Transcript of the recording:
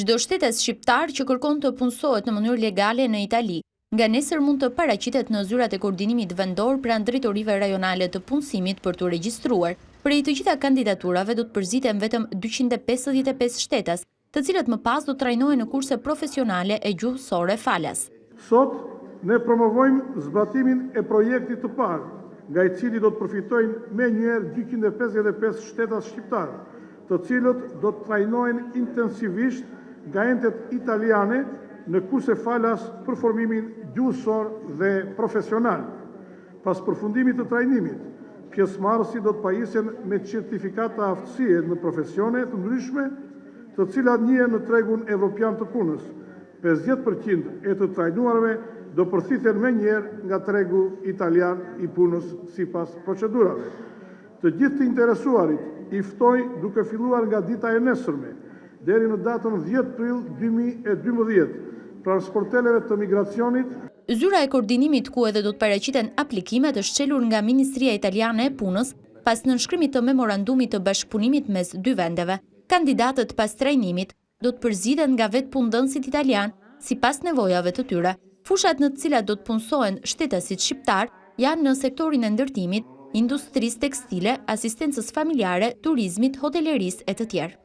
Çdo shtetas shqiptar që kërkon të punësohet në mënyrë legale në Itali, nga nesër mund të paraqitet në zyrat e koordinimit vendor pranë drejtorive rajonale të punësimit për të regjistruar. Prej të gjitha kandidaturave do të përziten vetëm 255 shtetas, të cilët më pas do të trajnohen në kurse profesionale e gjuhësore falas. Sot ne promovojmë zbatimin e projektit të parë, nga i cili do të përfitojnë me njëherë 255 shtetas shqiptar, të cilët do të trajnohen intensivisht nga entet italiane në kurse falas për formimin gjuhësor dhe profesional. Pas përfundimit të trajnimit, pjesëmarrësit do të pajisen me certifikata aftësie në profesione të ndryshme, të cilat njihen në tregun evropian të punës. 50% e të trajnuarve do përthithen me njerë nga tregu italian i punës sipas procedurave. Të gjithë të interesuarit i ftoj duke filluar nga dita e nesërme, deri në datën 10 prill 2012, pranë sporteleve të migracionit. Zyra e koordinimit ku edhe do të paraqiten aplikimet është çelur nga Ministria Italiane e Punës pas nënshkrimit të memorandumit të bashkëpunimit mes dy vendeve. Kandidatët pas trajnimit do të përziden nga vetë punëdhënësit italian sipas nevojave të tyre. Fushat në të cilat do të punësohen shtetasit shqiptar janë në sektorin e ndërtimit, industrisë tekstile, asistencës familjare, turizmit, hotelerisë e të tjerë.